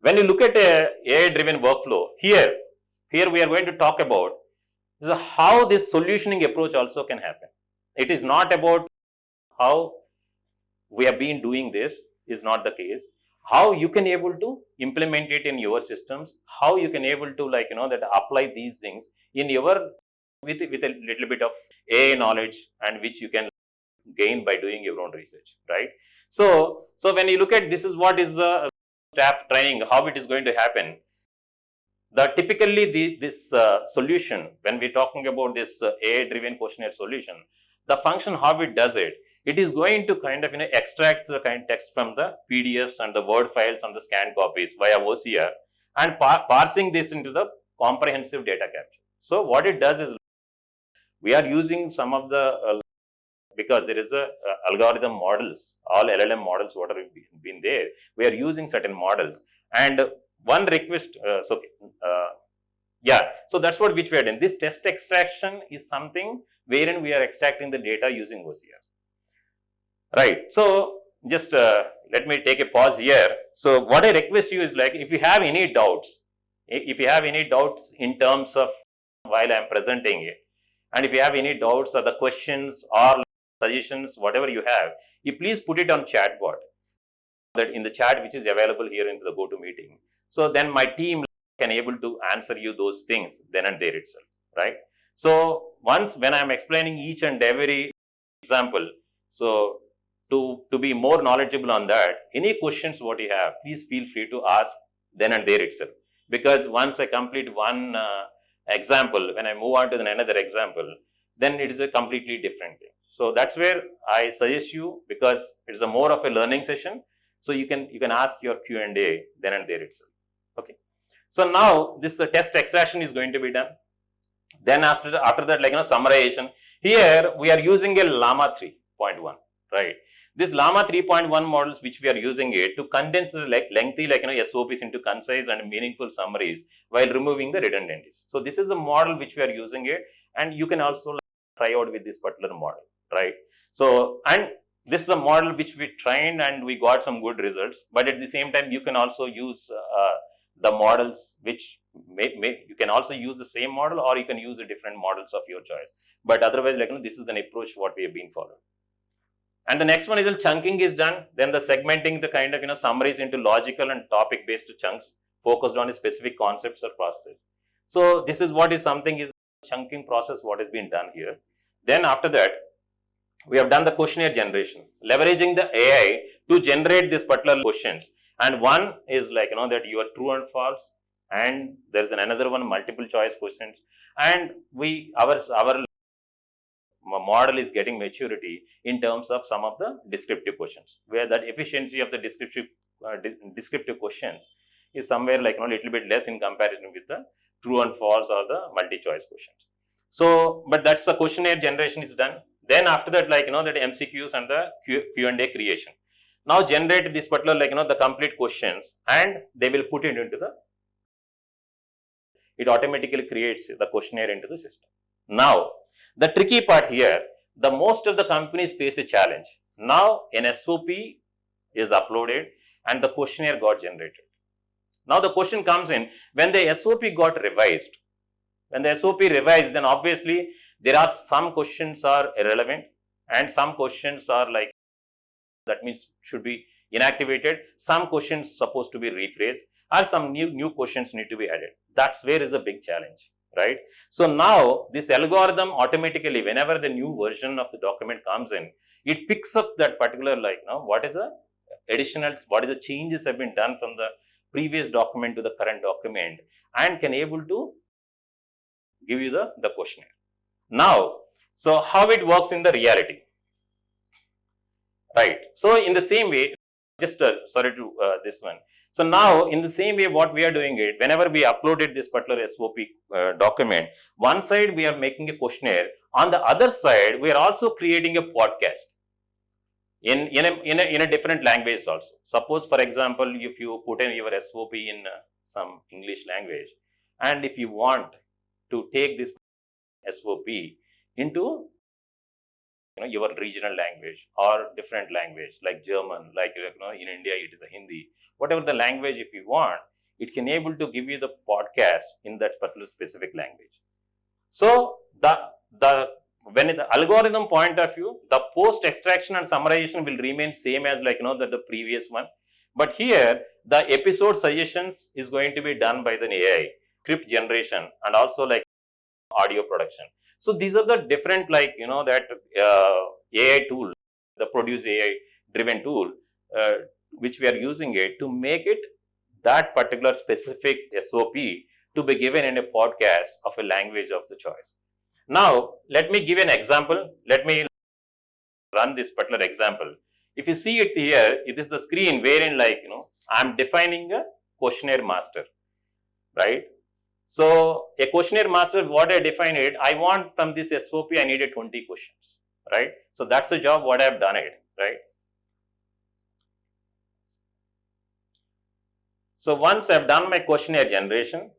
When you look at a AI-driven workflow, here we are going to talk about how this solutioning approach also can happen. It is not about how we have been doing this is not the case. How you can able to implement it in your systems, how you can able to that apply these things in your with a little bit of AI knowledge, and which you can gain by doing your own research, right? So when you look at this is what is staff training, how it is going to happen. This solution, when we're talking about this AI driven questionnaire solution, the function how it does it, it is going to kind of extract the kind of text from the PDFs and the Word files and the scanned copies via OCR, and parsing this into the comprehensive data capture. So what it does is we are using some of the because there is a algorithm models, all LLM models what are been there, we are using certain models, and one request so that's what which we are doing. This text extraction is something wherein we are extracting the data using OCR, right? So just let me take a pause here. So what I request you is if you have any doubts, in terms of while I am presenting it, and if you have any doubts or the questions or suggestions, whatever you have, you please put it on chatbot, that in the chat which is available here in the GoToMeeting. So then my team can able to answer you those things then and there itself, right? So once when I am explaining each and every example, so to be more knowledgeable on that, any questions what you have, please feel free to ask then and there itself. Because once I complete one example, when I move on to another example, then it is a completely different thing. So that's where I suggest you, because it's a more of a learning session. So you can ask your Q&A then and there itself. Okay. So now this test extraction is going to be done. Then after that, summarization. Here we are using a Llama 3.1, right? This Llama 3.1 models which we are using it to condense lengthy SOPs into concise and meaningful summaries while removing the redundancies. So this is a model which we are using it, and you can also try out with this particular model, right? So, and this is a model which we trained and we got some good results, but at the same time you can also use the models which you can also use the same model, or you can use the different models of your choice. But otherwise, this is an approach what we have been following. And the next one is chunking is done. Then the segmenting the kind of summaries into logical and topic based chunks focused on a specific concepts or processes. So this is what is something is chunking process what has been done here. Then after that, we have done the questionnaire generation, leveraging the AI to generate this particular questions. And one is that you are true and false, and there is another one multiple choice questions. And our model is getting maturity in terms of some of the descriptive questions, where that efficiency of the descriptive questions is somewhere little bit less in comparison with the true and false or the multi-choice questions. So, but that's the questionnaire generation is done. Then after that, that MCQs and the Q&A creation. Now generate this particular the complete questions, and they will put it into it automatically creates the questionnaire into the system. Now, the tricky part here, the most of the companies face a challenge. Now, an SOP is uploaded and the questionnaire got generated. Now, the question comes in, when the SOP got revised, then obviously there are some questions are irrelevant and some questions are that means should be inactivated. Some questions supposed to be rephrased, or some new questions need to be added. That's where is a big challenge, right? So now this algorithm automatically, whenever the new version of the document comes in, it picks up that particular what is the changes have been done from the previous document to the current document, and can able to give you the questionnaire. Now, so how it works in the reality, right? So in the same way, just sorry to this one. So now in the same way what we are doing it, whenever we uploaded this particular SOP document, one side we are making a questionnaire, on the other side we are also creating a podcast in a different language also. Suppose for example, if you put in your SOP in some English language, and if you want to take this SOP into your regional language or different language like German, in India it is a Hindi, whatever the language if you want, it can able to give you the podcast in that particular specific language. So when in the algorithm point of view, the post extraction and summarization will remain same as like the previous one. But here the episode suggestions is going to be done by the AI, script generation, and also like audio production. So these are the different like that AI tool, the produce AI driven tool, which we are using it to make it that particular specific SOP to be given in a podcast of a language of the choice. Now, let me give an example. Let me run this particular example. If you see it here, it is the screen wherein like, I'm defining a questionnaire master, right? So, a questionnaire master, what I define it, I want from this SOP, I needed 20 questions, right? So, that's the job what I have done it, right? So, once I have done my questionnaire generation,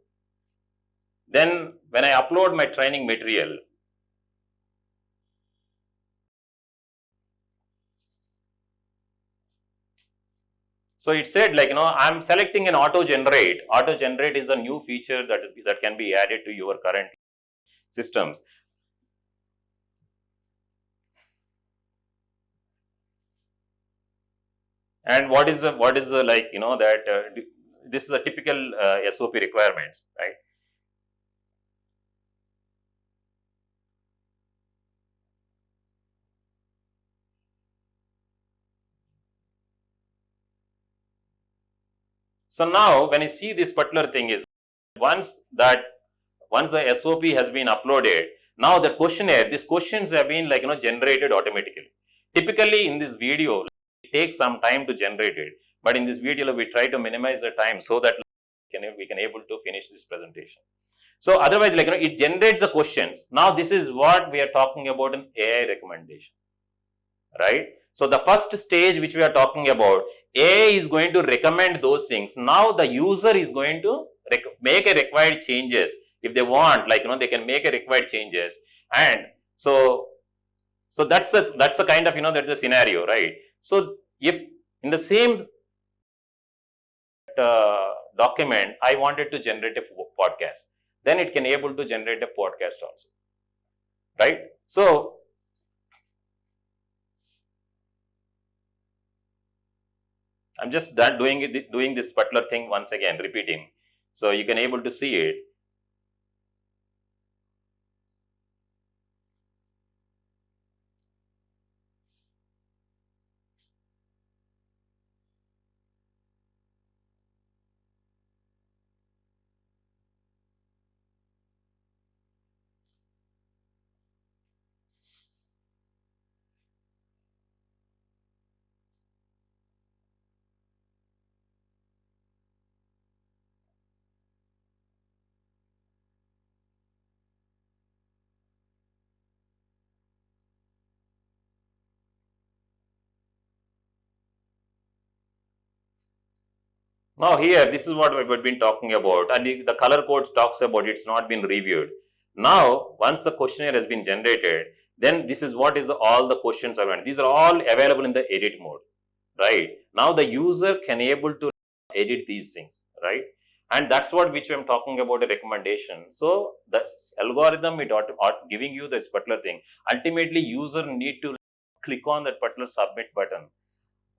then when I upload my training material, so it said like, I'm selecting an auto generate. Auto generate is a new feature that can be added to your current systems. And what is the like, that this is a typical SOP requirements, right? So now when you see this particular thing is once the SOP has been uploaded, now the questionnaire, these questions have been like generated automatically. Typically in this video, it takes some time to generate it, but in this video we try to minimize the time so that we can able to finish this presentation. So otherwise, like it generates the questions. Now this is what we are talking about in AI recommendation, right? So the first stage which we are talking about, AI is going to recommend those things. Now the user is going to make a required changes. If they want, like they can make a required changes. And so that's the kind of that's the scenario, right? So if in the same document I wanted to generate a podcast, then it can able to generate a podcast also, right? So I'm just doing this particular thing once again, repeating, so you can able to see it. Now here, this is what we've been talking about, and the color code talks about it's not been reviewed. Now, once the questionnaire has been generated, then this is what is all the questions are running. These are all available in the edit mode, right? Now the user can able to edit these things, right? And that's what which I'm talking about a recommendation. So that's algorithm it giving you this particular thing. Ultimately, user need to click on that particular submit button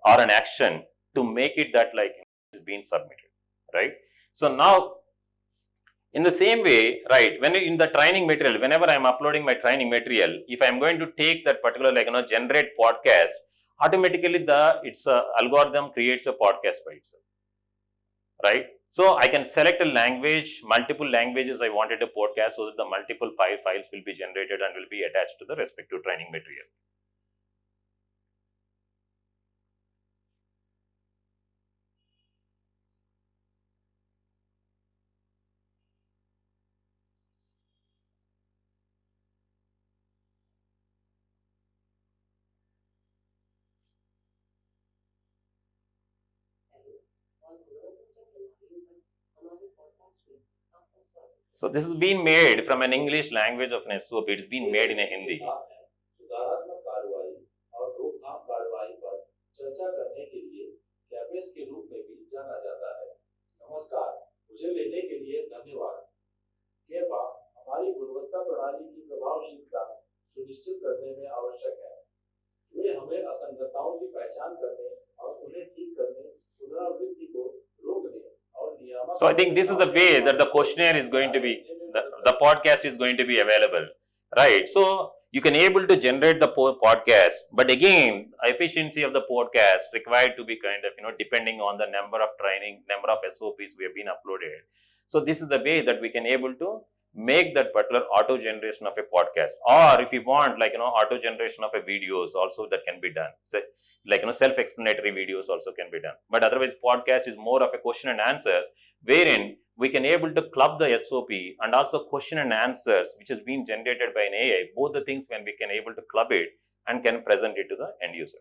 or an action to make it that like is being submitted, right? So now in the same way, right, when in the training material, whenever I'm uploading my training material, if I'm going to take that particular like generate podcast, automatically its algorithm creates a podcast by itself, right? So I can select a language, multiple languages I wanted a podcast, so that the multiple files will be generated and will be attached to the respective training material. So this is being made from an English language of an SOP. It's been made in a Hindi. सुधारात्मक कार्रवाई और रोकथाम कार्रवाई पर चर्चा करने के लिए कैपेस के रूप में भी जाना जाता है। नमस्कार, So I think this is the way that the questionnaire is going to be, the podcast is going to be available, right? So you can able to generate the podcast, but again, efficiency of the podcast required to be kind of, depending on the number of training, number of SOPs we have been uploaded. So this is the way that we can able to make that particular auto generation of a podcast, or if you want, like, auto generation of a videos also, that can be done. So like, self-explanatory videos also can be done, but otherwise podcast is more of a question and answers, wherein we can able to club the SOP and also question and answers which has been generated by an AI. Both the things when we can able to club it and can present it to the end user.